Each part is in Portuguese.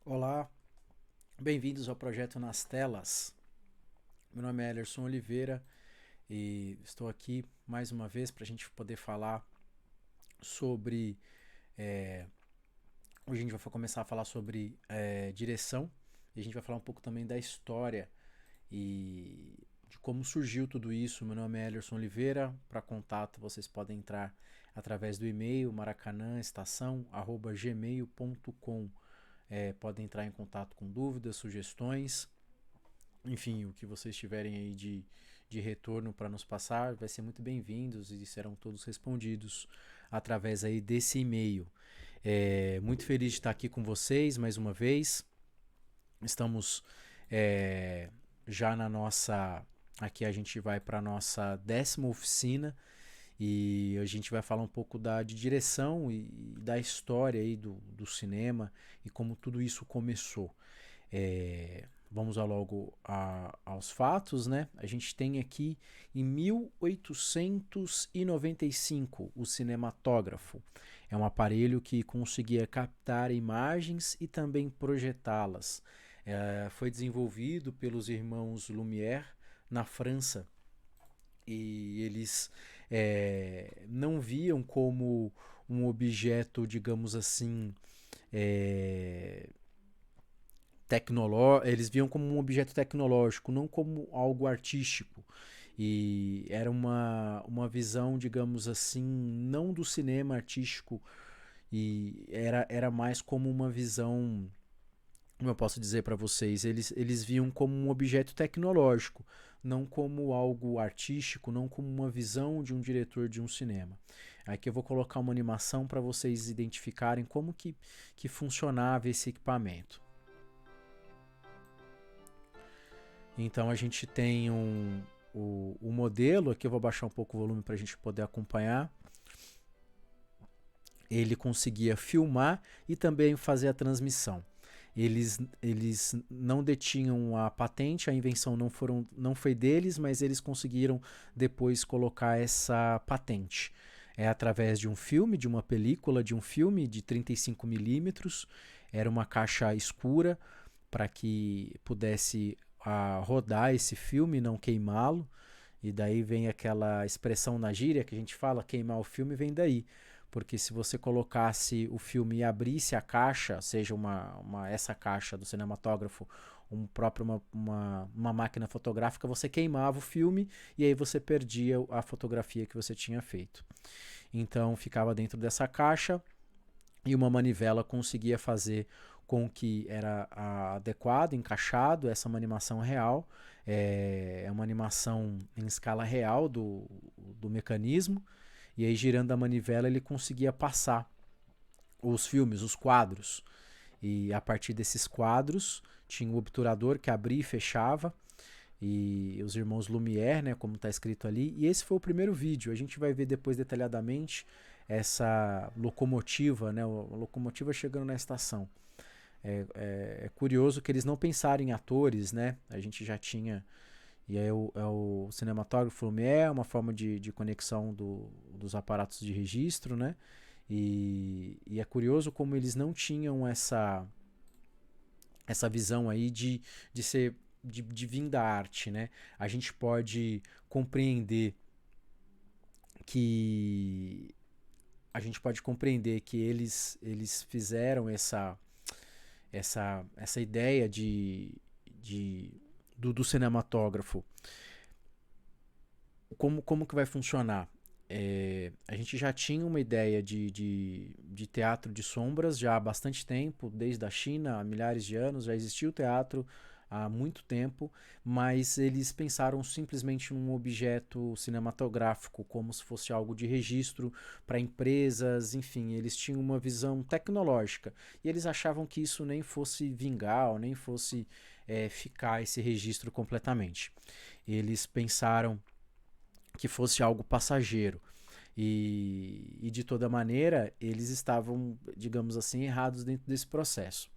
Olá, bem-vindos ao projeto Nas Telas. Meu nome é Elerson Oliveira e estou aqui mais uma vez para a gente poder falar sobre. Hoje a gente vai começar a falar sobre direção e a gente vai falar um pouco também da história e de como surgiu tudo isso. Meu nome é Elerson Oliveira. Para contato, vocês podem entrar através do e-mail maracanãestação@gmail.com. Podem entrar em contato com dúvidas, sugestões, enfim, o que vocês tiverem aí de retorno para nos passar, vai ser muito bem-vindos e serão todos respondidos através aí desse e-mail. Muito feliz de estar aqui com vocês mais uma vez. Estamos é, já na nossa. Aqui a gente vai para a nossa 10ª oficina e a gente vai falar um pouco de direção e da história aí do cinema e como tudo isso começou. Vamos logo aos fatos, né? A gente tem aqui em 1895 o cinematógrafo. É um aparelho que conseguia captar imagens e também projetá-las. Foi desenvolvido pelos irmãos Lumière na França e eles não viam como um objeto, digamos assim, é, eles viam como um objeto tecnológico, não como algo artístico. E era uma visão, digamos assim, não do cinema artístico, e era mais como uma visão, como eu posso dizer para vocês, eles viam como um objeto tecnológico, não como algo artístico, não como uma visão de um diretor de um cinema. Aqui eu vou colocar uma animação para vocês identificarem como que funcionava esse equipamento. Então a gente tem o modelo, aqui eu vou baixar um pouco o volume para a gente poder acompanhar. Ele conseguia filmar e também fazer a transmissão. Eles não detinham a patente, a invenção não foi deles, mas eles conseguiram depois colocar essa patente. É através de um filme, de uma película, de um filme de 35 milímetros. Era uma caixa escura para que pudesse rodar esse filme e não queimá-lo. E daí vem aquela expressão na gíria que a gente fala, queimar o filme vem daí. Porque se você colocasse o filme e abrisse a caixa, seja essa caixa do cinematógrafo, uma máquina fotográfica, você queimava o filme e aí você perdia a fotografia que você tinha feito. Então ficava dentro dessa caixa e uma manivela conseguia fazer com que era adequado, encaixado, essa é uma animação real, é uma animação em escala real do mecanismo, e aí girando a manivela ele conseguia passar os filmes, os quadros, e a partir desses quadros tinha o obturador que abria e fechava, e os irmãos Lumière, né, como está escrito ali, e esse foi o primeiro vídeo. A gente vai ver depois detalhadamente essa locomotiva, né, a locomotiva chegando na estação. É curioso que eles não pensaram em atores, né? A gente já tinha. E aí o cinematógrafo Lumière, uma forma de conexão dos aparatos de registro, né? E é curioso como eles não tinham essa visão aí de ser de vir da arte, né? A gente pode compreender que eles fizeram essa ideia de do cinematógrafo. Como que vai funcionar? A gente já tinha uma ideia de teatro de sombras já há bastante tempo, desde a China, há milhares de anos, já existiu o teatro há muito tempo, mas eles pensaram simplesmente num objeto cinematográfico, como se fosse algo de registro para empresas, enfim, eles tinham uma visão tecnológica e eles achavam que isso nem fosse vingar ou nem fosse ficar esse registro completamente. Eles pensaram que fosse algo passageiro. E de toda maneira, eles estavam, digamos assim, errados dentro desse processo.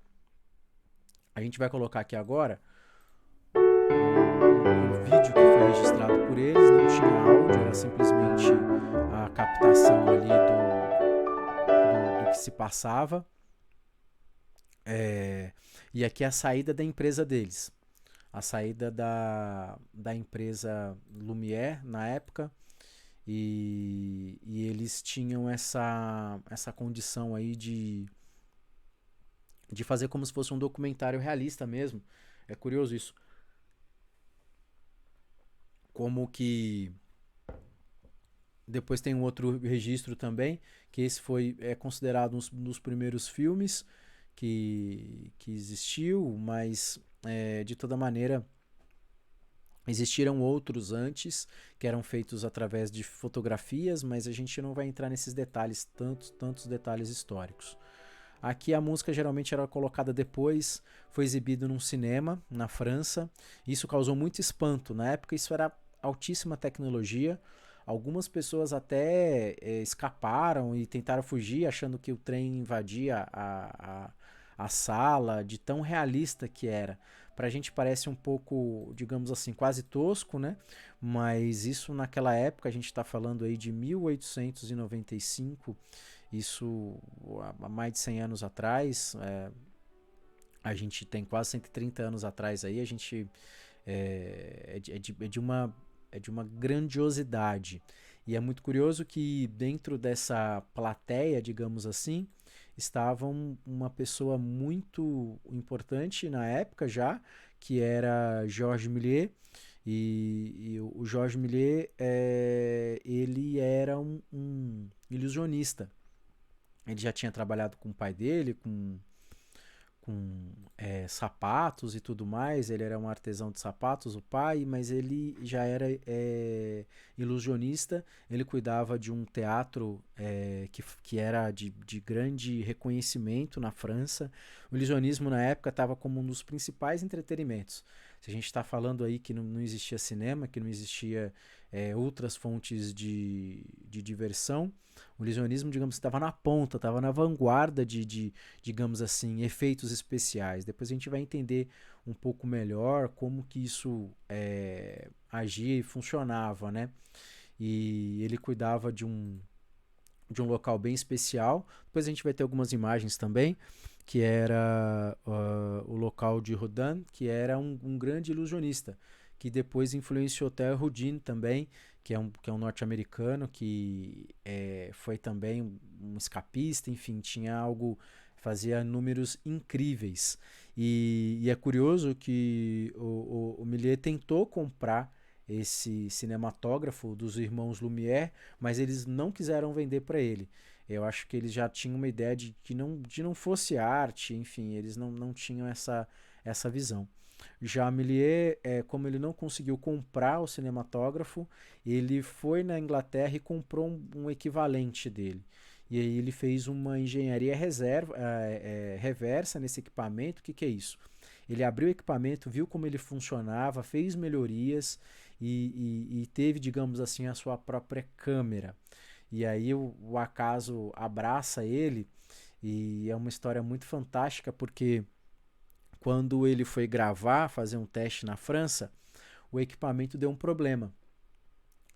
A gente vai colocar aqui agora o vídeo que foi registrado por eles, não tinha áudio, era simplesmente a captação ali do que se passava. É, e aqui é a saída da empresa deles. A saída da empresa Lumière na época. E eles tinham essa condição aí de fazer como se fosse um documentário realista mesmo. É curioso isso. Como que depois tem um outro registro também, que esse é considerado um dos primeiros filmes que existiu, mas de toda maneira existiram outros antes que eram feitos através de fotografias, mas a gente não vai entrar nesses detalhes, tantos detalhes históricos. Aqui a música geralmente era colocada depois, foi exibido num cinema na França. Isso causou muito espanto. Na época isso era altíssima tecnologia. Algumas pessoas até escaparam e tentaram fugir, achando que o trem invadia a sala, de tão realista que era. Pra gente parece um pouco, digamos assim, quase tosco, né? Mas isso naquela época, a gente está falando aí de 1895, isso há mais de 100 anos atrás, a gente tem quase 130 anos atrás aí, a gente é de uma grandiosidade. E é muito curioso que dentro dessa plateia, digamos assim, estava uma pessoa muito importante na época já, que era Georges Méliès. E o Georges Méliès, ele era um ilusionista. Ele já tinha trabalhado com o pai dele, com sapatos e tudo mais. Ele era um artesão de sapatos, o pai, mas ele já era ilusionista. Ele cuidava de um teatro que era de grande reconhecimento na França. O ilusionismo na época estava como um dos principais entretenimentos. Se a gente está falando aí que não existia cinema, que não existia outras fontes de diversão, o ilusionismo, digamos, estava na ponta, estava na vanguarda digamos assim, efeitos especiais. Depois a gente vai entender um pouco melhor como que isso agia e funcionava, né? E ele cuidava de um local bem especial. Depois a gente vai ter algumas imagens também, que era o local de Rodin, que era um grande ilusionista, que depois influenciou até Houdini também, que é um norte-americano, que foi também um escapista, enfim, tinha algo, fazia números incríveis. E é curioso que o Méliès tentou comprar esse cinematógrafo dos irmãos Lumière, mas eles não quiseram vender para ele. Eu acho que eles já tinham uma ideia de não fosse arte, enfim, eles não tinham essa visão. Já Méliès, como ele não conseguiu comprar o cinematógrafo, ele foi na Inglaterra e comprou um equivalente dele. E aí ele fez uma engenharia reversa nesse equipamento. O que é isso? Ele abriu o equipamento, viu como ele funcionava, fez melhorias e teve, digamos assim, a sua própria câmera. E aí o acaso abraça ele e é uma história muito fantástica porque quando ele foi gravar, fazer um teste na França, o equipamento deu um problema.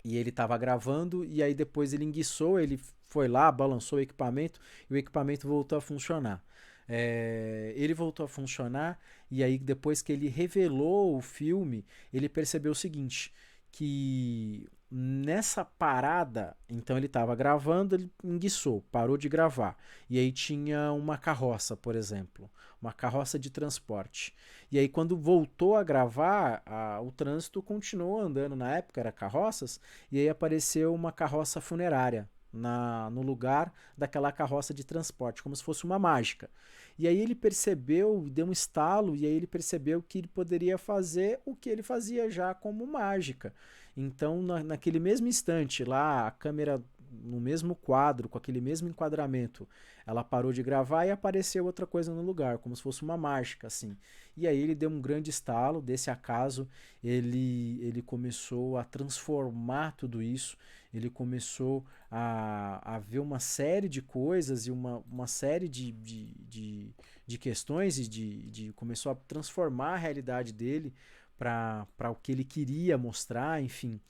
E ele estava gravando e aí depois ele enguiçou, ele foi lá, balançou o equipamento e o equipamento voltou a funcionar. Ele voltou a funcionar e aí depois que ele revelou o filme, ele percebeu o seguinte, que nessa parada, então ele estava gravando, ele enguiçou, parou de gravar. E aí tinha uma carroça, por exemplo, uma carroça de transporte. E aí quando voltou a gravar, o trânsito continuou andando, na época era carroças, e aí apareceu uma carroça funerária no lugar daquela carroça de transporte, como se fosse uma mágica. E aí ele percebeu, deu um estalo, e aí ele percebeu que ele poderia fazer o que ele fazia já como mágica. Então, naquele mesmo instante, lá, a câmera no mesmo quadro, com aquele mesmo enquadramento, ela parou de gravar e apareceu outra coisa no lugar, como se fosse uma mágica, assim. E aí ele deu um grande estalo, desse acaso, ele começou a transformar tudo isso, ele começou a ver uma série de coisas e uma série de questões e começou a transformar a realidade dele para o que ele queria mostrar, enfim.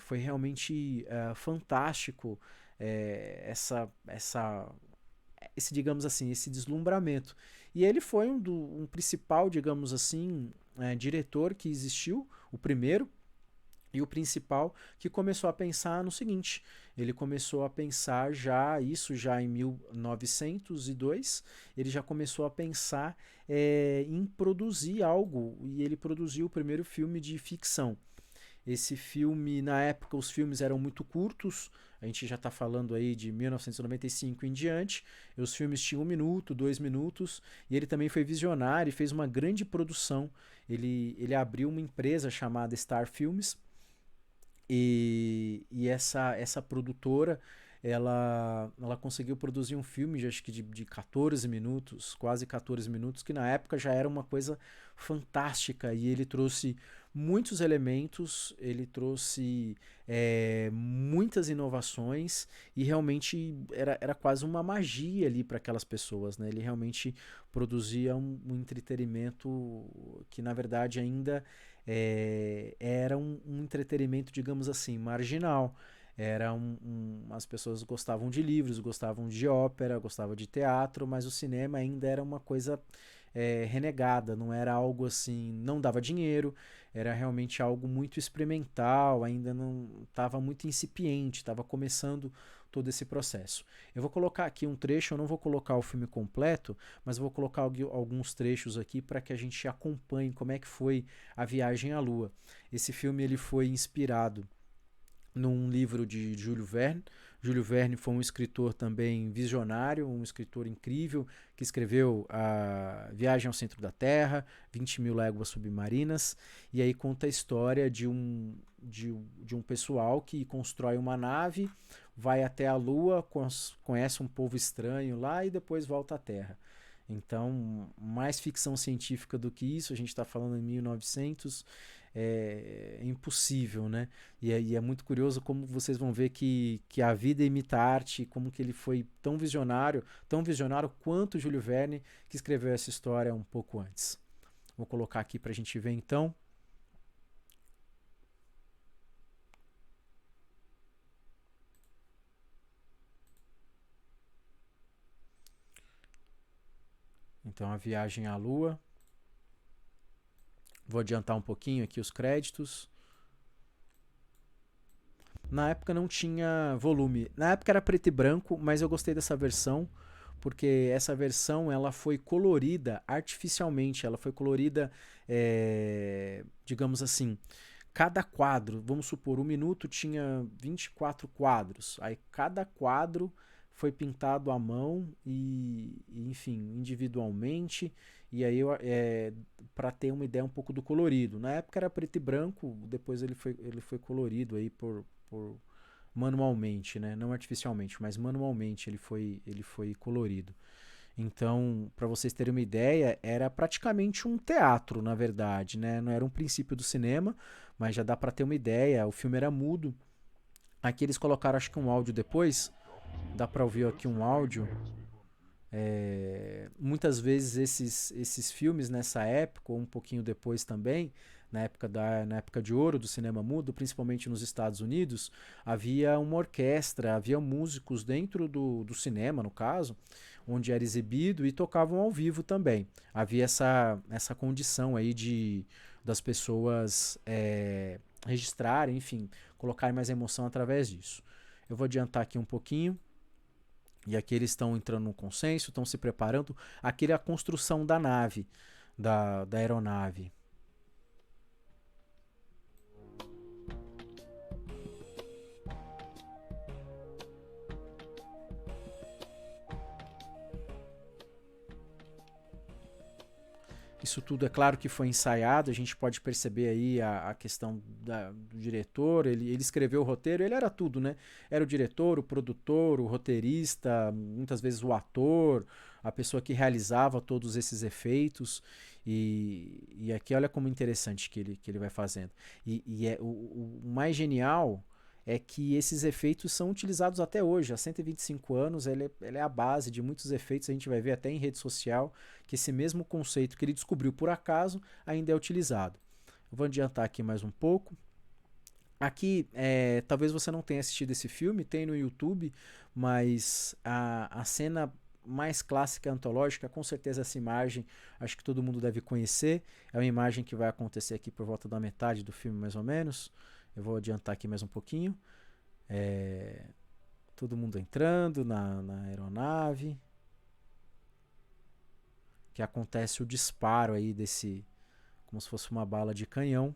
Foi realmente fantástico essa digamos assim, esse deslumbramento. E ele foi um principal, digamos assim, diretor que existiu, o primeiro, e o principal, que começou a pensar no seguinte: ele começou a pensar já em 1902, ele já começou a pensar em produzir algo, e ele produziu o primeiro filme de ficção. Esse filme, na época, os filmes eram muito curtos, a gente já está falando aí de 1995 em diante, os filmes tinham 1 minuto, 2 minutos, e ele também foi visionário e fez uma grande produção. Ele abriu uma empresa chamada Star Filmes, e essa produtora, ela conseguiu produzir um filme, já acho que de 14 minutos, quase 14 minutos, que na época já era uma coisa fantástica. E ele trouxe muitos elementos, ele trouxe muitas inovações, e realmente era quase uma magia ali para aquelas pessoas, né? Ele realmente produzia um entretenimento que, na verdade, ainda era um entretenimento, digamos assim, marginal. As pessoas gostavam de livros, gostavam de ópera, gostavam de teatro, mas o cinema ainda era uma coisa renegada, não era algo assim, não dava dinheiro, era realmente algo muito experimental, ainda não estava muito incipiente, estava começando todo esse processo. Eu vou colocar aqui um trecho, eu não vou colocar o filme completo, mas vou colocar alguns trechos aqui para que a gente acompanhe como é que foi a viagem à Lua. Esse filme ele foi inspirado num livro de Júlio Verne. Júlio Verne foi um escritor também visionário, um escritor incrível, que escreveu a Viagem ao Centro da Terra, 20.000 Léguas Submarinas, e aí conta a história de um pessoal que constrói uma nave, vai até a Lua, conhece um povo estranho lá e depois volta à Terra. Então, mais ficção científica do que isso, a gente está falando em 1900, é impossível, né? E é muito curioso como vocês vão ver que a vida imita a arte, como que ele foi tão visionário quanto Júlio Verne, que escreveu essa história um pouco antes. Vou colocar aqui para a gente ver então. Então, a viagem à Lua. Vou adiantar um pouquinho aqui os créditos. Na época não tinha volume. Na época era preto e branco, mas eu gostei dessa versão porque essa versão ela foi colorida artificialmente. Ela foi colorida, digamos assim, cada quadro, vamos supor, 1 minuto tinha 24 quadros. Aí cada quadro foi pintado à mão enfim, individualmente. E aí, para ter uma ideia um pouco do colorido. Na época era preto e branco, depois ele foi colorido aí por manualmente, né? Não artificialmente, mas manualmente ele foi colorido. Então, para vocês terem uma ideia, era praticamente um teatro, na verdade, né? Não era um princípio do cinema, mas já dá para ter uma ideia. O filme era mudo. Aqui eles colocaram, acho que um áudio depois. Dá para ouvir aqui um áudio. Muitas vezes esses filmes nessa época, ou um pouquinho depois também, na época de ouro do cinema mudo, principalmente nos Estados Unidos, havia uma orquestra, havia músicos dentro do cinema, no caso, onde era exibido, e tocavam ao vivo também. Havia essa condição aí das pessoas registrarem, enfim, colocarem mais emoção através disso. Eu vou adiantar aqui um pouquinho. E aqui eles estão entrando no consenso, estão se preparando. Aqui é a construção da nave, da aeronave. Isso tudo é claro que foi ensaiado, a gente pode perceber aí a questão do diretor, ele escreveu o roteiro, ele era tudo, né? Era o diretor, o produtor, o roteirista, muitas vezes o ator, a pessoa que realizava todos esses efeitos. E aqui olha como interessante que ele vai fazendo. O mais genial é que esses efeitos são utilizados até hoje. Há 125 anos, ele é a base de muitos efeitos. A gente vai ver até em rede social que esse mesmo conceito que ele descobriu por acaso ainda é utilizado. Eu vou adiantar aqui mais um pouco. Aqui, talvez você não tenha assistido esse filme, tem no YouTube, mas a cena mais clássica e antológica, com certeza essa imagem, acho que todo mundo deve conhecer. É uma imagem que vai acontecer aqui por volta da metade do filme, mais ou menos. Eu vou adiantar aqui mais um pouquinho. É, todo mundo entrando na aeronave. Que acontece o disparo aí desse, como se fosse uma bala de canhão.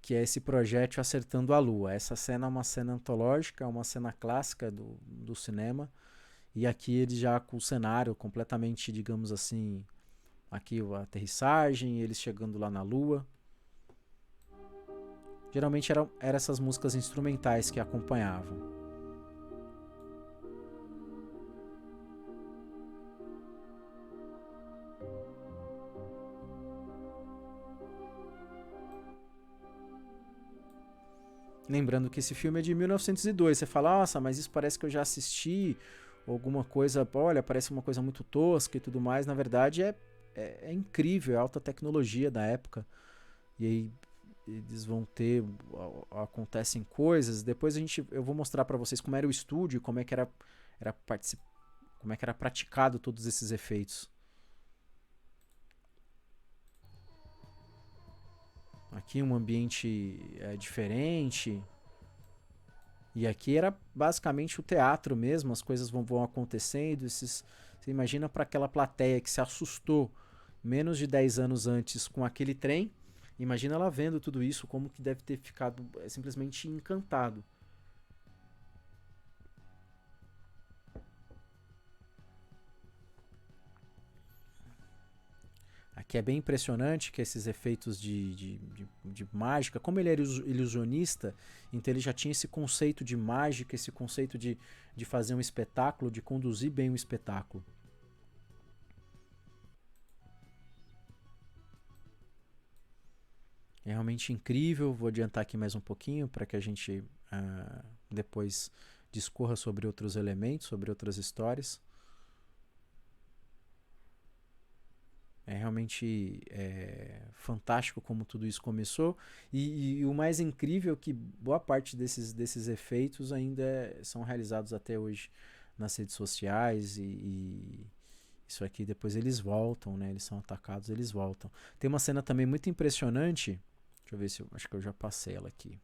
Que é esse projétil acertando a lua. Essa cena é uma cena antológica, é uma cena clássica do cinema. E aqui ele já com o cenário completamente, digamos assim, aqui a aterrissagem, eles chegando lá na lua. Geralmente eram essas músicas instrumentais que acompanhavam. Lembrando que esse filme é de 1902. Você fala, nossa, mas isso parece que eu já assisti. Alguma coisa, olha, parece uma coisa muito tosca e tudo mais. Na verdade, é incrível, é alta tecnologia da época. E aí eles vão ter, acontecem coisas. Depois eu vou mostrar para vocês como era o estúdio, como é que como é que era praticado todos esses efeitos. Aqui um ambiente diferente. E aqui era basicamente o teatro mesmo, as coisas vão acontecendo. Você imagina para aquela plateia que se assustou menos de 10 anos antes com aquele trem. Imagina ela vendo tudo isso, como que deve ter ficado simplesmente encantado. Aqui é bem impressionante que esses efeitos de mágica, como ele era ilusionista, então ele já tinha esse conceito de mágica, esse conceito de fazer um espetáculo, de conduzir bem o espetáculo. É realmente incrível. Vou adiantar aqui mais um pouquinho para que a gente depois discorra sobre outros elementos, sobre outras histórias. É realmente fantástico como tudo isso começou. E o mais incrível é que boa parte desses efeitos ainda são realizados até hoje nas redes sociais. E isso aqui depois eles voltam, né? Eles são atacados, eles voltam. Tem uma cena também muito impressionante. Deixa eu ver se eu acho que eu já passei ela aqui.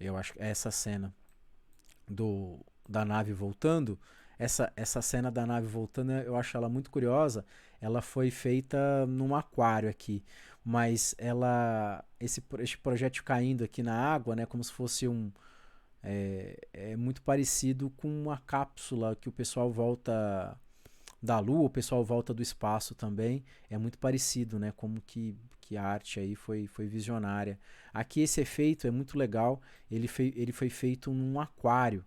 Eu acho que é essa cena da nave voltando. Essa cena da nave voltando, eu acho ela muito curiosa. Ela foi feita num aquário aqui, mas esse projétil caindo aqui na água, né, como se fosse é muito parecido com uma cápsula que o pessoal volta da Lua, o pessoal volta do espaço também. É muito parecido, né, como que a arte aí foi visionária. Aqui esse efeito é muito legal. Ele foi feito num aquário.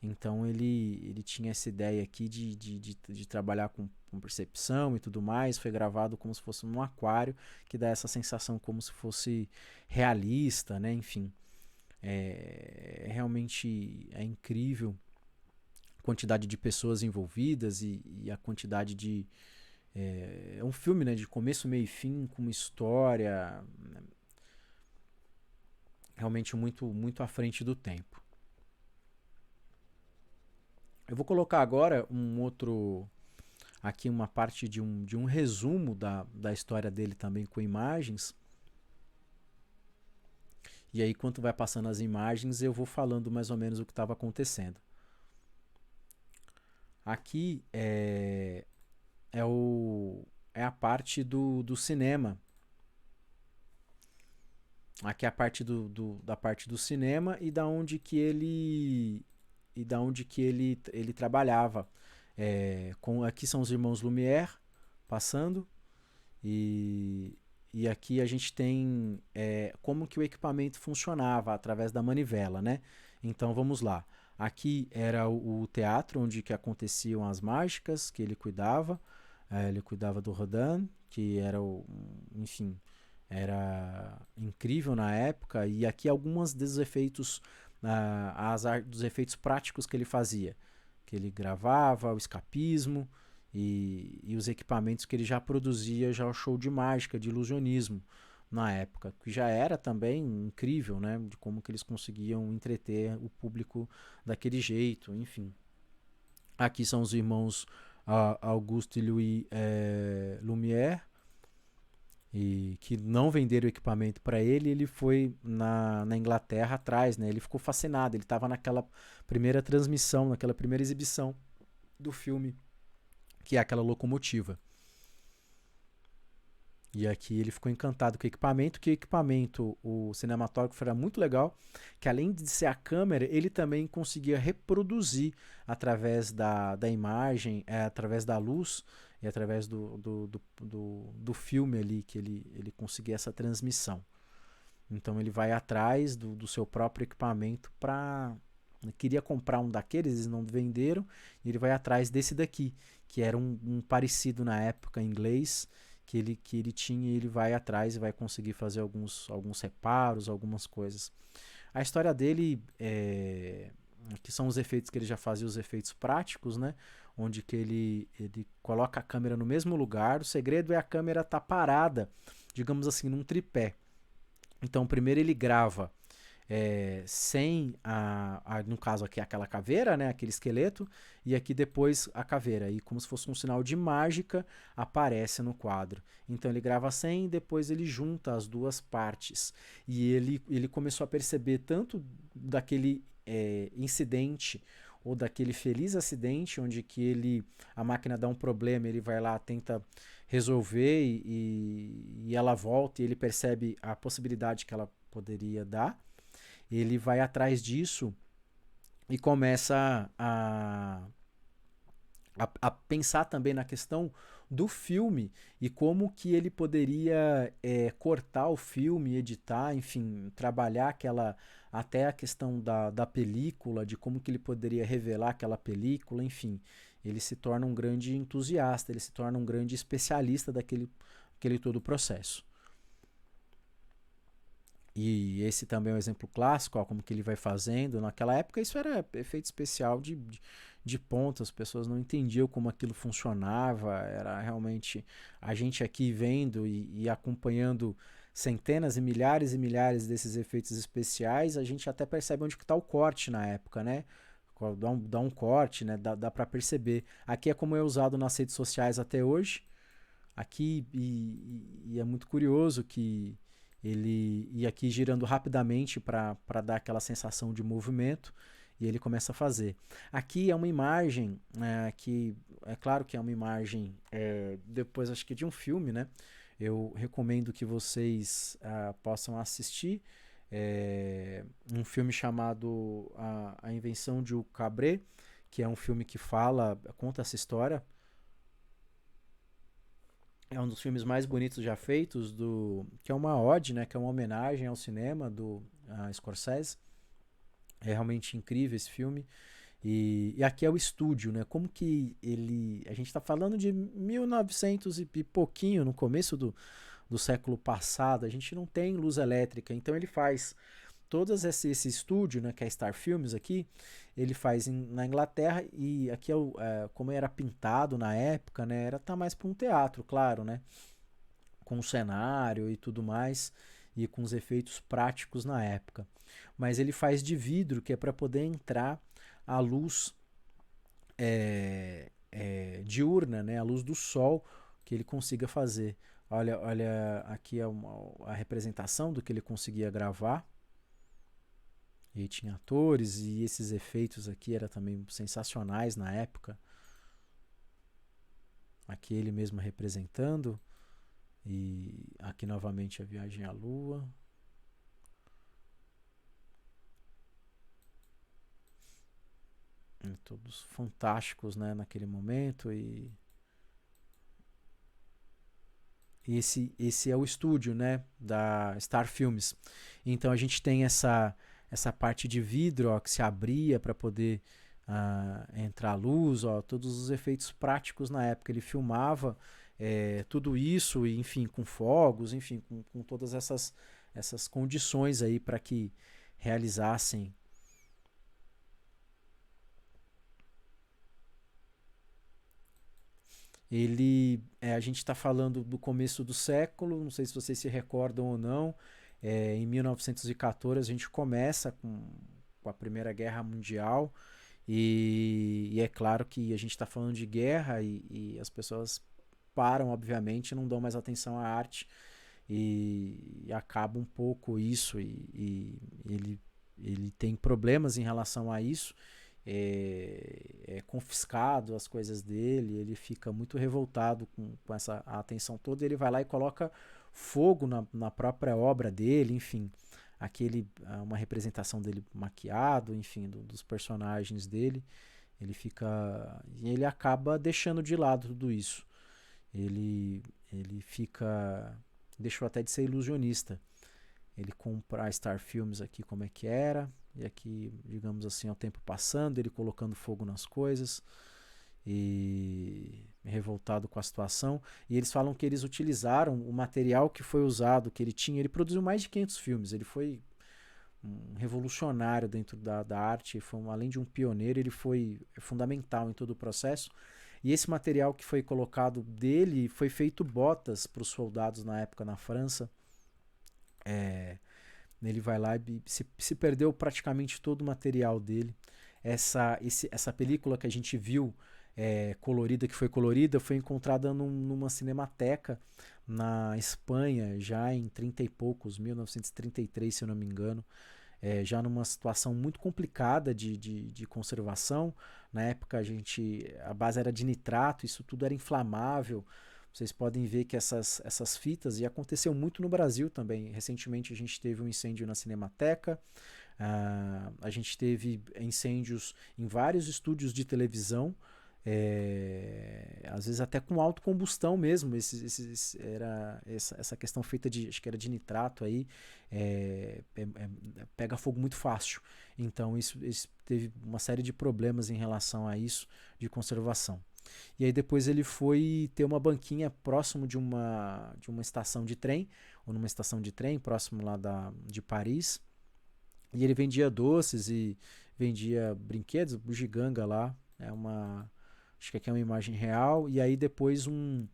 Então ele tinha essa ideia aqui de trabalhar com percepção e tudo mais. Foi gravado como se fosse num aquário, que dá essa sensação como se fosse realista, né? Enfim, realmente é incrível a quantidade de pessoas envolvidas e a quantidade de... É um filme, né, de começo, meio e fim, com uma história realmente muito à frente do tempo. Eu vou colocar agora aqui uma parte de um resumo da história dele também com imagens. E aí, enquanto vai passando as imagens, eu vou falando mais ou menos o que estava acontecendo. Aqui é a parte do cinema. Aqui é a parte da parte do cinema e da onde que ele trabalhava. Aqui são os irmãos Lumière passando e, e aqui a gente tem como que o equipamento funcionava através da manivela, né? Então vamos lá. Aqui era o teatro onde que aconteciam as mágicas que ele cuidava. Ele cuidava do Rodin, que era enfim, era incrível na época. E aqui algumas dos efeitos, dos efeitos práticos que ele fazia, que ele gravava, o escapismo e os equipamentos que ele já produzia, já o show de mágica, de ilusionismo. na época, que já era também incrível, né, de como que eles conseguiam entreter o público daquele jeito, enfim. Aqui são os irmãos Auguste e Louis Lumière, e que não venderam equipamento para ele. Ele foi na Inglaterra atrás, né? Ele ficou fascinado. Ele estava naquela primeira transmissão, naquela primeira exibição do filme, que é aquela locomotiva. E aqui ele ficou encantado com o equipamento, que o equipamento, o cinematógrafo era muito legal, que além de ser a câmera, ele também conseguia reproduzir através da imagem, através da luz e através do filme ali, que ele conseguia essa transmissão. Então ele vai atrás do seu próprio equipamento para... Queria comprar um daqueles, eles não venderam, e ele vai atrás desse daqui, que era um parecido na época em inglês, que ele tinha, e ele vai atrás e vai conseguir fazer alguns reparos, algumas coisas. A história dele que são os efeitos que ele já fazia, os efeitos práticos, né? Onde que ele coloca a câmera no mesmo lugar. O segredo é a câmera estar parada, digamos assim, num tripé. Então, primeiro ele grava sem no caso aqui aquela caveira, né, aquele esqueleto, e aqui depois a caveira, e como se fosse um sinal de mágica aparece no quadro. Então ele grava sem e depois ele junta as duas partes, e ele começou a perceber tanto daquele incidente ou daquele feliz acidente onde que a máquina dá um problema, ele vai lá, tenta resolver e ela volta e ele percebe a possibilidade que ela poderia dar. Ele vai atrás disso e começa a pensar também na questão do filme e como que ele poderia cortar o filme, editar, enfim, trabalhar até a questão da película, de como que ele poderia revelar aquela película, enfim. Ele se torna um grande entusiasta, ele se torna um grande especialista daquele todo o processo. E esse também é um exemplo clássico, ó, como que ele vai fazendo. Naquela época isso era efeito especial de ponta, as pessoas não entendiam como aquilo funcionava, era realmente a gente aqui vendo e acompanhando centenas e milhares desses efeitos especiais, a gente até percebe onde que está o corte na época, né? Dá um corte, né? Dá para perceber. Aqui é como é usado nas redes sociais até hoje. Aqui, e é muito curioso que ele ia aqui girando rapidamente para dar aquela sensação de movimento, e ele começa a fazer. Aqui é uma imagem que é claro que é uma imagem depois acho que de um filme, né? Eu recomendo que vocês possam assistir um filme chamado A Invenção de Cabré, que é um filme que conta essa história. É um dos filmes mais bonitos já feitos, que é uma ode, né, que é uma homenagem ao cinema do Scorsese. É realmente incrível esse filme. E aqui é o estúdio, né? Como que a gente está falando de 1900 e pouquinho, no começo do século passado, a gente não tem luz elétrica, então ele faz todas esse estúdio, né, que é Star Films aqui, ele faz na Inglaterra, e aqui como era pintado na época, né, tá mais para um teatro, claro, né, com o cenário e tudo mais, e com os efeitos práticos na época. Mas ele faz de vidro, que é para poder entrar a luz diurna, né, a luz do sol, que ele consiga fazer. Olha aqui a representação do que ele conseguia gravar. E tinha atores, e esses efeitos aqui eram também sensacionais na época. Aqui ele mesmo representando. E aqui novamente a viagem à Lua. E todos fantásticos, né, naquele momento. E esse é o estúdio, né, da Star Films. Então a gente tem essa parte de vidro, ó, que se abria para poder entrar luz, ó, todos os efeitos práticos na época. Ele filmava tudo isso, e, enfim, com fogos, enfim, com todas essas condições aí para que realizassem. a gente está falando do começo do século, não sei se vocês se recordam ou não, em 1914 a gente começa com a Primeira Guerra Mundial, e é claro que a gente está falando de guerra e as pessoas param, obviamente, não dão mais atenção à arte e acaba um pouco isso ele tem problemas em relação a isso, é confiscado as coisas dele, ele fica muito revoltado com essa atenção toda, ele vai lá e coloca fogo na própria obra dele, enfim, uma representação dele maquiado, enfim, dos personagens dele, ele acaba deixando de lado tudo isso. Ele fica deixou até de ser ilusionista. Ele compra a Star Films aqui como é que era, e aqui, digamos assim, ao tempo passando, ele colocando fogo nas coisas e revoltado com a situação. E eles falam que eles utilizaram o material que foi usado, que ele tinha. Ele produziu mais de 500 filmes, ele foi um revolucionário dentro da arte, além de um pioneiro, ele foi fundamental em todo o processo. E esse material que foi colocado dele foi feito botas para os soldados na época na França. Ele vai lá e se perdeu praticamente todo o material dele. Essa película que a gente viu, colorida, que foi colorida, foi encontrada numa cinemateca na Espanha, já em 30 e poucos, 1933, se eu não me engano. Já numa situação muito complicada de conservação. Na época a base era de nitrato, isso tudo era inflamável. Vocês podem ver que essas fitas, e aconteceu muito no Brasil também. Recentemente a gente teve um incêndio na Cinemateca, a gente teve incêndios em vários estúdios de televisão, às vezes até com autocombustão mesmo. Essa questão feita acho que era de nitrato aí, pega fogo muito fácil. Então isso teve uma série de problemas em relação a isso de conservação. E aí depois ele foi ter uma banquinha próximo de uma estação de trem, ou numa estação de trem próximo lá de Paris. E ele vendia doces e vendia brinquedos, bugiganga lá. Acho que aqui é uma imagem real. E aí depois um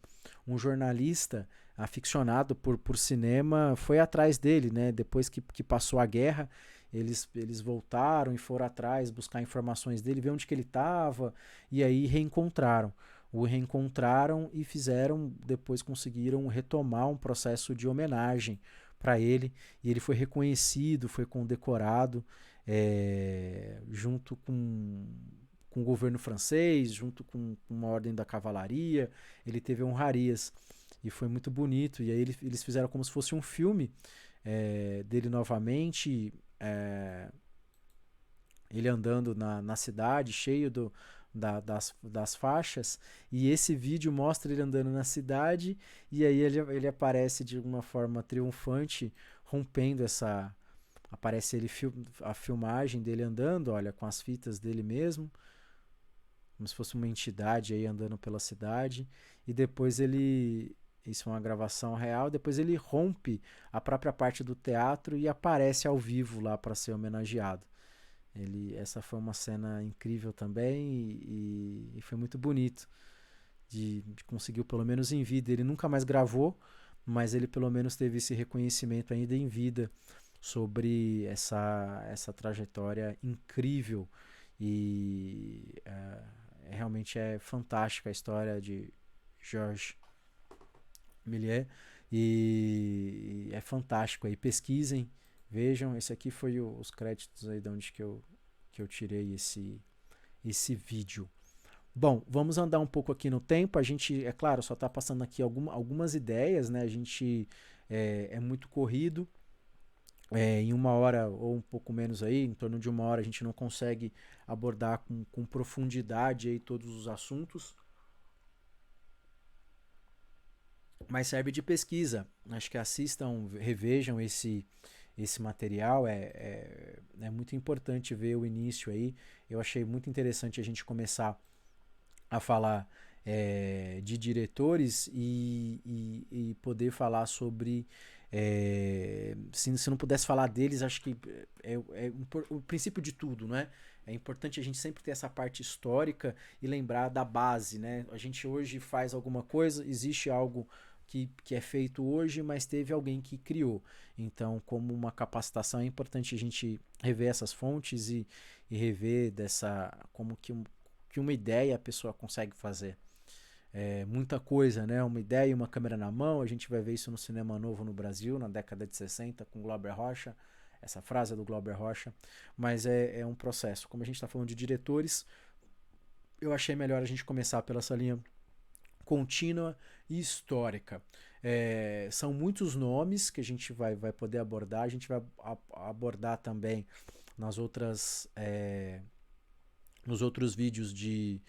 jornalista aficionado por cinema foi atrás dele, né? Depois que passou a guerra, eles voltaram e foram atrás buscar informações dele, ver onde que ele estava, e aí o reencontraram e depois conseguiram retomar um processo de homenagem para ele, e ele foi reconhecido, foi condecorado, junto com o governo francês, junto com uma ordem da cavalaria. Ele teve honrarias e foi muito bonito. E aí eles fizeram como se fosse um filme dele novamente, ele andando na cidade, cheio das faixas, e esse vídeo mostra ele andando na cidade, e aí ele aparece de uma forma triunfante, rompendo aparece a filmagem dele andando, olha, com as fitas dele mesmo, como se fosse uma entidade aí andando pela cidade, e depois isso é uma gravação real, depois ele rompe a própria parte do teatro e aparece ao vivo lá para ser homenageado. Essa foi uma cena incrível também, e foi muito bonito de conseguir, pelo menos em vida. Ele nunca mais gravou, mas ele pelo menos teve esse reconhecimento ainda em vida sobre essa trajetória incrível, e realmente é fantástica a história de Georges Méliès, e é fantástico aí, pesquisem, vejam. Esse aqui foi os créditos aí de onde que eu tirei esse vídeo. Bom, vamos andar um pouco aqui no tempo. A gente, é claro, só está passando aqui algumas ideias, né? A gente é muito corrido. Em uma hora ou um pouco menos aí, em torno de uma hora, a gente não consegue abordar com profundidade aí todos os assuntos, mas serve de pesquisa. Acho que assistam, revejam esse material. É muito importante ver o início aí. Eu achei muito interessante a gente começar a falar de diretores e poder falar sobre Se não pudesse falar deles, acho que o princípio de tudo, né? É importante a gente sempre ter essa parte histórica e lembrar da base, né? A gente hoje faz alguma coisa, existe algo que é feito hoje, mas teve alguém que criou. Então, como uma capacitação, é importante a gente rever essas fontes e rever como que uma ideia a pessoa consegue fazer. Muita coisa, né? Uma ideia e uma câmera na mão. A gente vai ver isso no cinema novo no Brasil, na década de 60, com Glauber Rocha. Essa frase é do Glauber Rocha. Mas é um processo. Como a gente está falando de diretores, eu achei melhor a gente começar pela essa linha contínua e histórica. São muitos nomes que a gente vai poder abordar. A gente vai abordar também nas nos outros vídeos de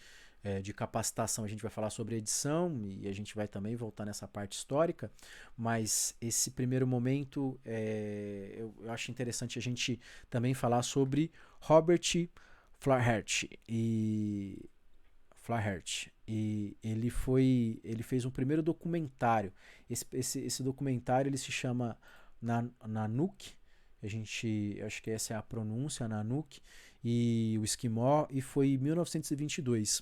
capacitação. A gente vai falar sobre edição e a gente vai também voltar nessa parte histórica, mas esse primeiro momento eu acho interessante a gente também falar sobre Robert Flaherty e ele fez um primeiro documentário. Esse documentário ele se chama Nanook. Eu acho que essa é a pronúncia, Nanook, e o Esquimó, e foi em 1922.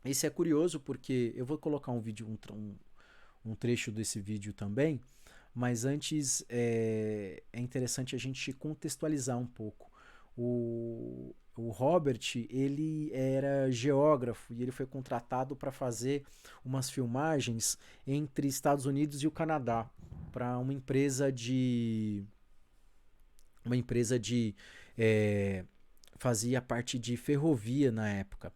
Esse é curioso porque eu vou colocar um trecho desse vídeo também, mas antes é interessante a gente contextualizar um pouco. O Robert, ele era geógrafo e ele foi contratado para fazer umas filmagens entre Estados Unidos e o Canadá para uma empresa de fazia parte de ferrovia na época.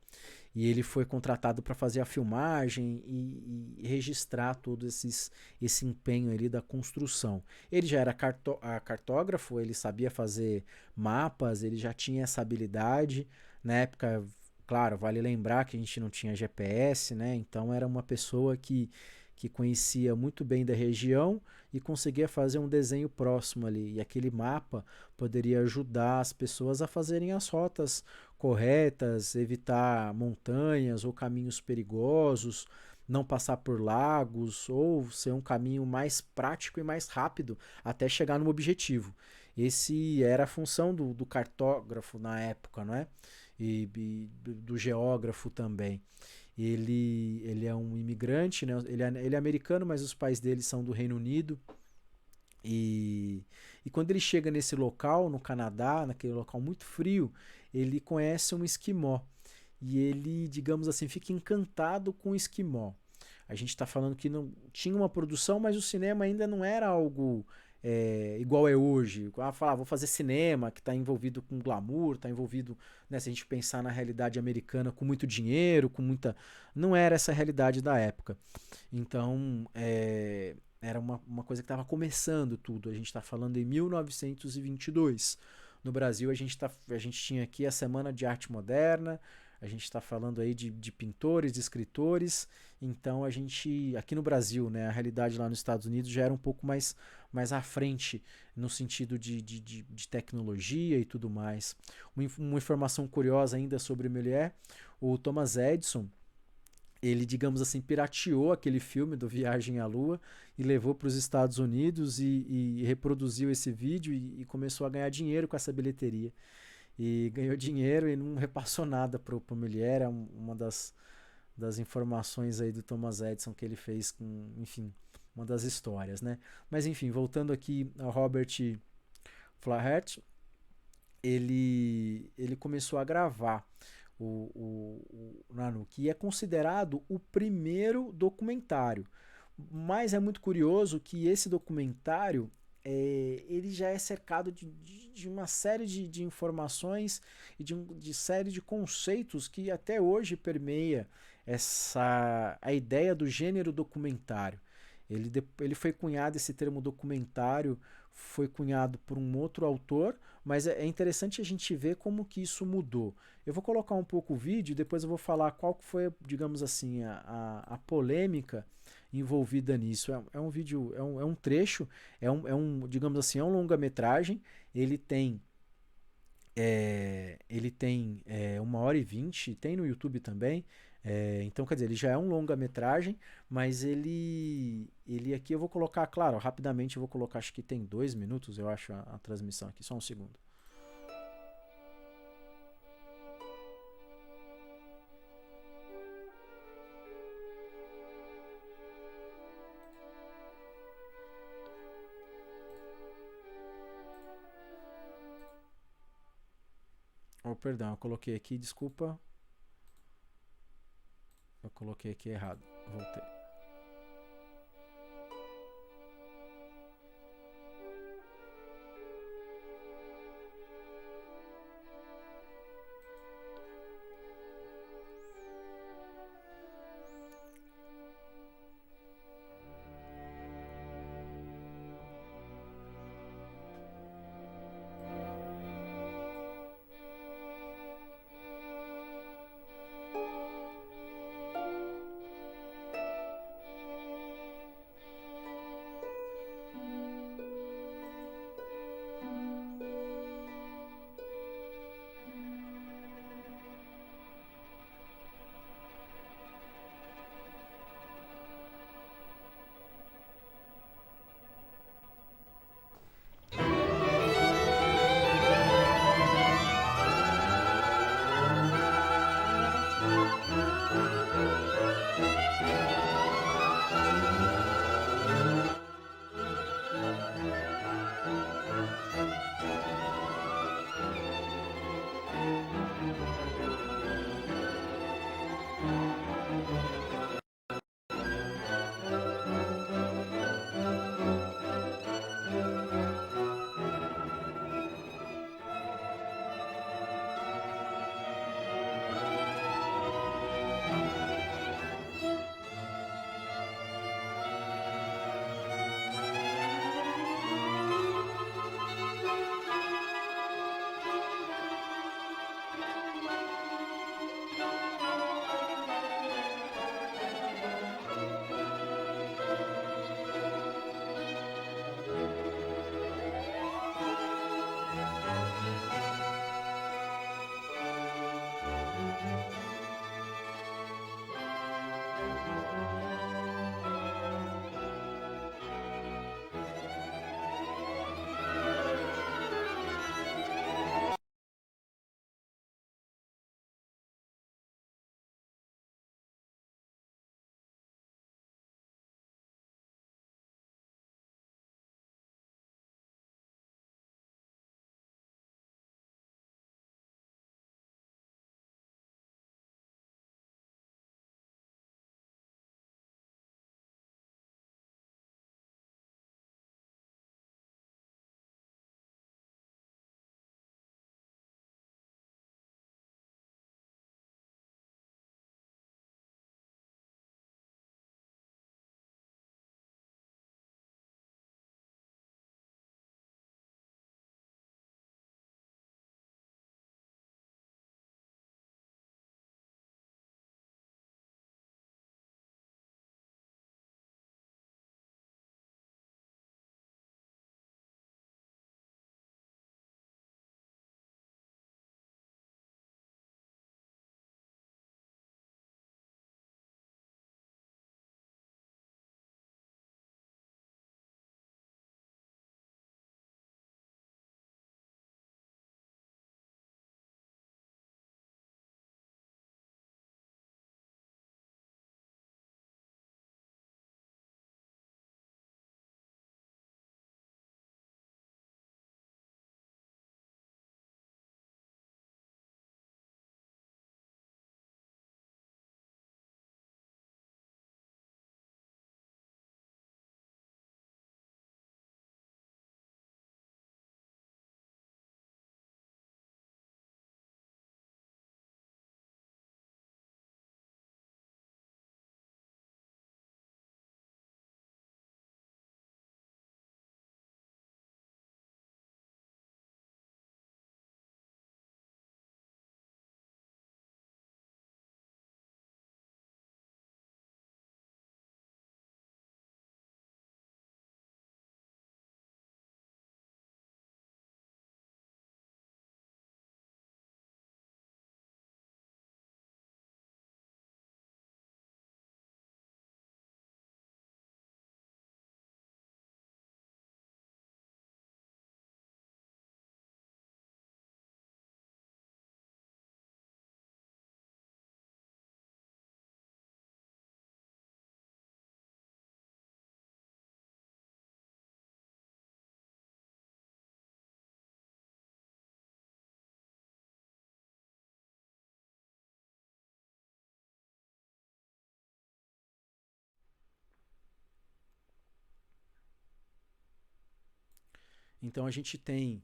E ele foi contratado para fazer a filmagem e registrar todo esse empenho ali da construção. Ele já era cartógrafo, ele sabia fazer mapas, ele já tinha essa habilidade. Na época, claro, vale lembrar que a gente não tinha GPS, né? Então era uma pessoa que conhecia muito bem da região e conseguia fazer um desenho próximo ali. E aquele mapa poderia ajudar as pessoas a fazerem as rotas corretas, evitar montanhas ou caminhos perigosos, não passar por lagos ou ser um caminho mais prático e mais rápido até chegar no objetivo. Esse era a função do cartógrafo na época, não é? E do geógrafo também. Ele é um imigrante, né? Ele é americano, mas os pais dele são do Reino Unido. E quando ele chega nesse local, no Canadá, naquele local muito frio, ele conhece um esquimó. E ele, digamos assim, fica encantado com o esquimó. A gente está falando que não tinha uma produção, mas o cinema ainda não era algo igual é hoje. Falar, vou fazer cinema, que está envolvido com glamour, está envolvido, né, se a gente pensar na realidade americana, com muito dinheiro, com muita. Não era essa a realidade da época. Então, era uma coisa que estava começando tudo. A gente está falando em 1922. No Brasil, a gente tinha aqui a Semana de Arte Moderna, a gente está falando aí de pintores, de escritores. Então, aqui no Brasil, né, a realidade lá nos Estados Unidos já era um pouco mais à frente no sentido de tecnologia e tudo mais. Uma informação curiosa ainda sobre o Méliès, o Thomas Edison, ele, digamos assim, pirateou aquele filme do Viagem à Lua e levou para os Estados Unidos e reproduziu esse vídeo e começou a ganhar dinheiro com essa bilheteria. E ganhou dinheiro e não repassou nada para o Méliès. É uma das informações aí do Thomas Edison que ele fez com, enfim, uma das histórias, né? Mas enfim, voltando aqui ao Robert Flaherty, ele começou a gravar o Nanook, e é considerado o primeiro documentário. Mas é muito curioso que esse documentário ele já é cercado de uma série de informações e de série de conceitos que até hoje permeia a ideia do gênero documentário. Ele foi cunhado, esse termo documentário foi cunhado por um outro autor, mas é interessante a gente ver como que isso mudou. Eu vou colocar um pouco o vídeo e depois eu vou falar qual foi, digamos assim, a polêmica envolvida nisso. É um vídeo, é um trecho, digamos assim, é um longa-metragem. Ele tem 1h20, tem no YouTube também. Então, quer dizer, ele já é um longa-metragem, mas ele aqui eu vou colocar, claro, rapidamente eu vou colocar, acho que tem 2 minutos, eu acho, a transmissão aqui, só um segundo. Oh, perdão, eu coloquei aqui, desculpa, eu coloquei aqui errado, voltei. Então a gente tem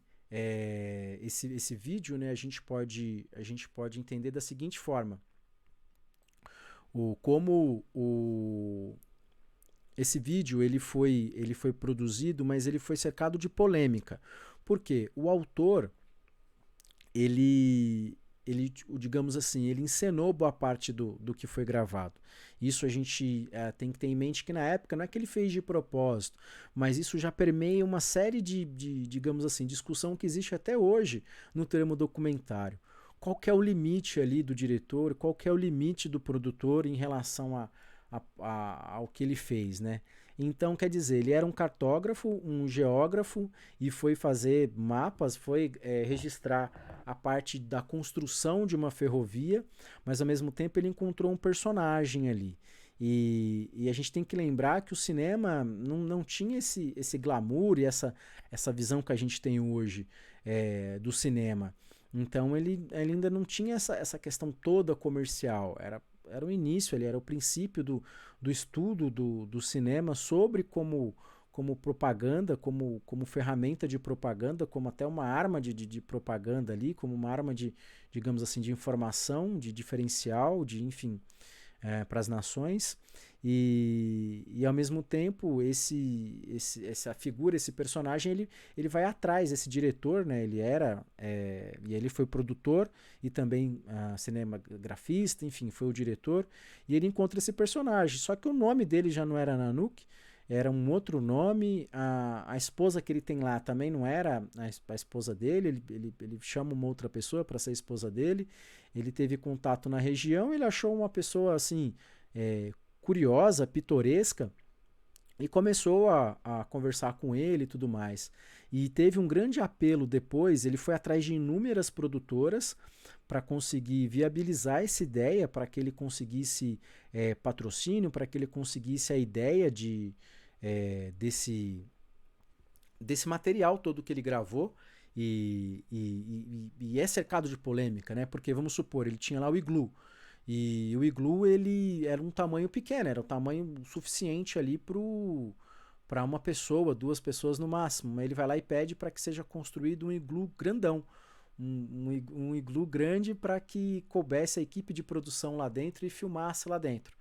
esse vídeo, né, a gente pode entender da seguinte forma: como esse vídeo ele foi produzido, mas ele foi cercado de polêmica. Por quê? O autor, digamos assim, ele encenou boa parte do que foi gravado. Isso a gente tem que ter em mente que na época não é que ele fez de propósito, mas isso já permeia uma série digamos assim, discussão que existe até hoje no termo documentário. Qual que é o limite ali do diretor, qual que é o limite do produtor em relação ao que ele fez, né? Então, quer dizer, ele era um cartógrafo, um geógrafo e foi fazer mapas, foi registrar a parte da construção de uma ferrovia, mas ao mesmo tempo ele encontrou um personagem ali. E a gente tem que lembrar que o cinema não tinha esse glamour e essa visão que a gente tem hoje do cinema. Então ele ainda não tinha essa questão toda comercial. Era o início, ele era o princípio do estudo do cinema sobre como propaganda, como ferramenta de propaganda, como até uma arma de propaganda ali, como uma arma digamos assim, de informação, de diferencial, enfim, para as nações. E ao mesmo tempo essa figura, esse personagem, ele vai atrás, esse diretor, né? E ele foi produtor e também cinegrafista, enfim, foi o diretor, e ele encontra esse personagem, só que o nome dele já não era Nanook, era um outro nome. A esposa que ele tem lá também não era a esposa dele, ele chama uma outra pessoa para ser a esposa dele. Ele teve contato na região, ele achou uma pessoa assim, curiosa, pitoresca, e começou a conversar com ele e tudo mais. E teve um grande apelo depois, ele foi atrás de inúmeras produtoras para conseguir viabilizar essa ideia, para que ele conseguisse patrocínio, para que ele conseguisse a ideia desse material todo que ele gravou. E é cercado de polêmica, né? Porque vamos supor, ele tinha lá o iglu. E o iglu ele era um tamanho pequeno, era um tamanho suficiente ali para uma pessoa, duas pessoas no máximo. Mas ele vai lá e pede para que seja construído um iglu grandão. Um iglu grande para que coubesse a equipe de produção lá dentro e filmasse lá dentro.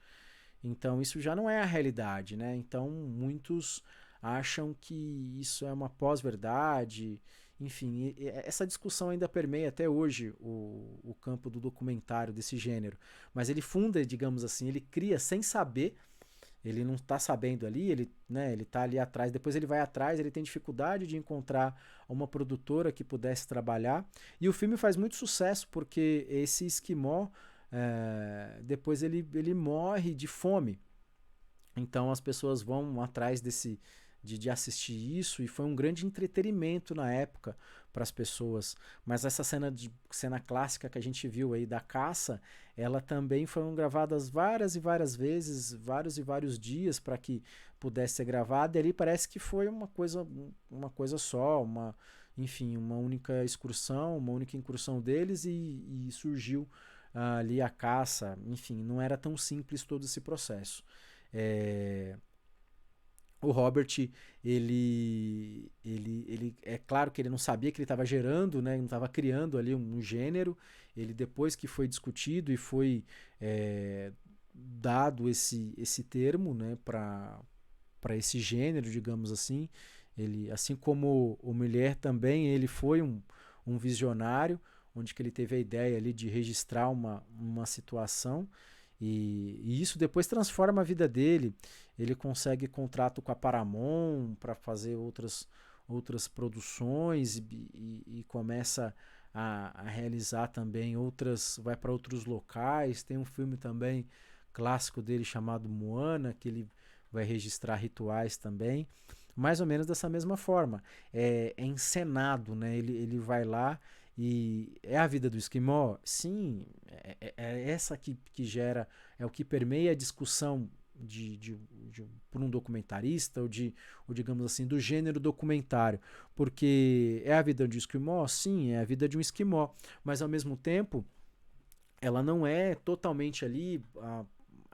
Então isso já não é a realidade, né? Então muitos acham que isso é uma pós-verdade. Enfim, essa discussão ainda permeia até hoje o campo do documentário desse gênero. Mas ele funda, digamos assim, ele cria sem saber, ele não está sabendo ali, ele está ali atrás, depois ele vai atrás, ele tem dificuldade de encontrar uma produtora que pudesse trabalhar. E o filme faz muito sucesso porque esse esquimó, depois ele morre de fome. Então as pessoas vão atrás de assistir isso, e foi um grande entretenimento na época para as pessoas. Mas essa cena clássica que a gente viu aí da caça, ela também foram gravadas várias e várias vezes, vários e vários dias para que pudesse ser gravada. E ali parece que foi uma coisa só, enfim, uma única excursão, uma única incursão deles, e surgiu ali a caça. Enfim, não era tão simples todo esse processo. O Robert, ele é claro que ele não sabia que ele estava gerando, né, não estava criando ali um gênero. Ele, depois que foi discutido e foi dado esse termo, né, para esse gênero, digamos assim. Ele, assim como o Mulher também, ele foi um visionário, onde que ele teve a ideia ali de registrar uma situação, e isso depois transforma a vida dele. Ele consegue contrato com a Paramount para fazer outras produções, e começa a realizar também vai para outros locais. Tem um filme também clássico dele chamado Moana, que ele vai registrar rituais também, mais ou menos dessa mesma forma. É encenado, né? Ele vai lá, e é a vida do esquimó? Sim, é essa que gera, é o que permeia a discussão por um documentarista, ou digamos assim, do gênero documentário. Porque é a vida de um esquimó? Sim, é a vida de um esquimó, mas ao mesmo tempo ela não é totalmente ali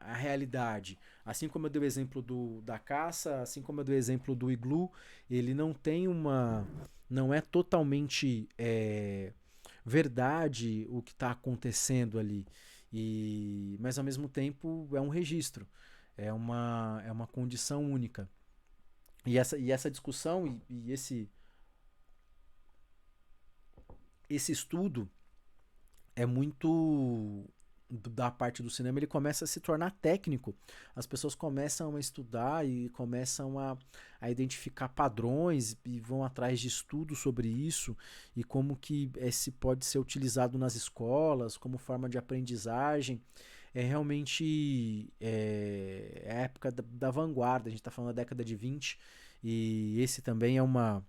a realidade. Assim como eu dei o exemplo da caça, assim como eu dei o exemplo do iglu, ele não tem uma. Não é totalmente verdade o que está acontecendo ali. Mas ao mesmo tempo é um registro, é uma condição única. E essa discussão e esse estudo é muito da parte do cinema, ele começa a se tornar técnico. As pessoas começam a estudar e começam a identificar padrões e vão atrás de estudos sobre isso e como que esse pode ser utilizado nas escolas como forma de aprendizagem. É realmente a época da vanguarda, a gente está falando da década de 20 e esse também é uma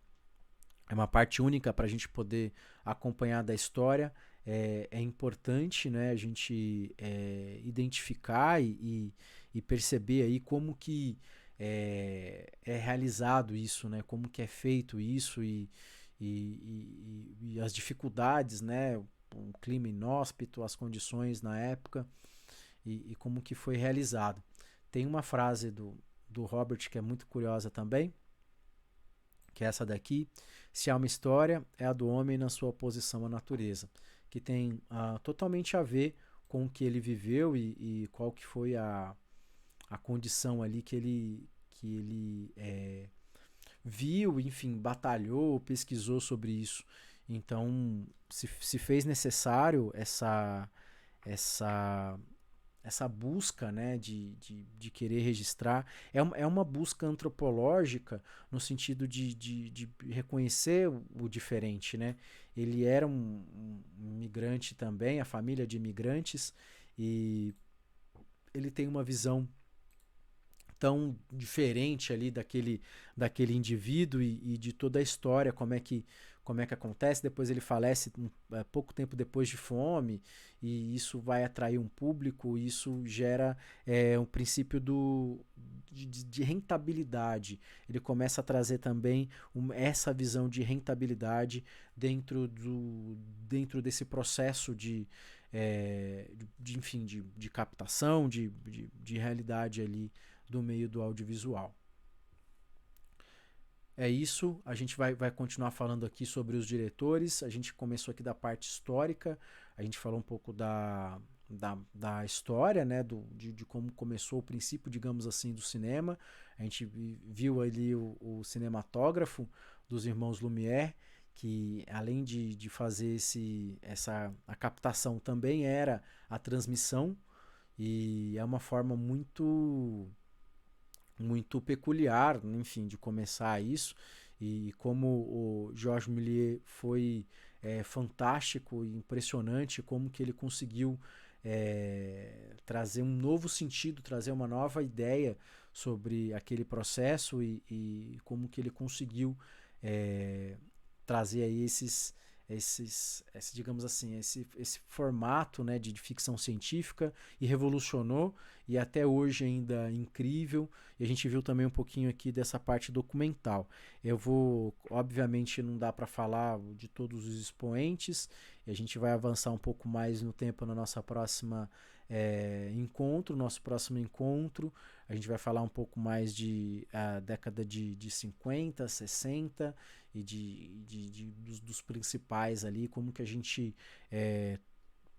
parte única para a gente poder acompanhar da história. É importante, né, a gente identificar e perceber aí como que é realizado isso, né, como que é feito isso e as dificuldades, né, um clima inóspito, as condições na época e como que foi realizado. Tem uma frase do Robert que é muito curiosa também, que é essa daqui: se há uma história, é a do homem na sua oposição à natureza, que tem totalmente a ver com o que ele viveu e qual que foi a condição ali que ele viu, enfim, batalhou, pesquisou sobre isso. Então, se fez necessário essa essa busca, né, de querer registrar. É uma busca antropológica no sentido de reconhecer o diferente. Né? Ele era um imigrante também, a família de imigrantes, e ele tem uma visão tão diferente ali daquele indivíduo e de toda a história, como é que acontece. Depois ele falece pouco tempo depois de fome, e isso vai atrair um público, e isso gera um princípio de rentabilidade. Ele começa a trazer também essa visão de rentabilidade dentro desse processo enfim, de captação, de realidade ali do meio do audiovisual. É isso, a gente vai continuar falando aqui sobre os diretores. A gente começou aqui da parte histórica, a gente falou um pouco da história, né, de como começou o princípio, digamos assim, do cinema. A gente viu ali o cinematógrafo dos irmãos Lumière, que além de fazer a captação, também era a transmissão, e é uma forma muito peculiar, enfim, de começar isso. E como o Georges Méliès foi fantástico e impressionante, como que ele conseguiu trazer um novo sentido, trazer uma nova ideia sobre aquele processo e como que ele conseguiu trazer aí digamos assim, esse formato, né, de ficção científica, e revolucionou, e até hoje ainda é incrível. E a gente viu também um pouquinho aqui dessa parte documental. Obviamente não dá para falar de todos os expoentes, e a gente vai avançar um pouco mais no tempo na nossa próxima nosso próximo encontro. A gente vai falar um pouco mais de década de 50, 60 e dos principais ali, como que a gente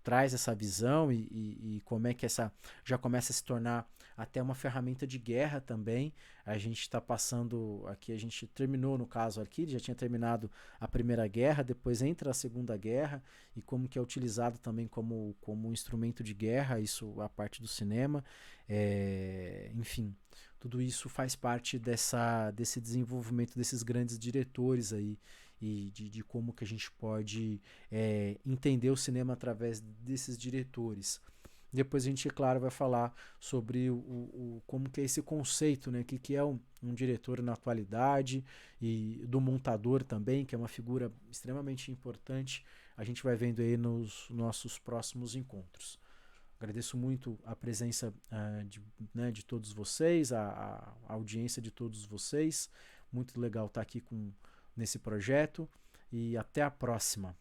traz essa visão e como é que essa já começa a se tornar até uma ferramenta de guerra também. A gente está passando aqui, a gente terminou, no caso aqui, já tinha terminado a Primeira Guerra, depois entra a Segunda Guerra, e como que é utilizado também como instrumento de guerra, isso a parte do cinema. Enfim, tudo isso faz parte desse desenvolvimento desses grandes diretores aí, e de como que a gente pode entender o cinema através desses diretores. Depois a gente, claro, vai falar sobre como que é esse conceito, né? Que é um diretor na atualidade, e do montador também, que é uma figura extremamente importante. A gente vai vendo aí nos nossos próximos encontros. Agradeço muito a presença de todos vocês, a audiência de todos vocês. Muito legal estar aqui nesse projeto, e até a próxima.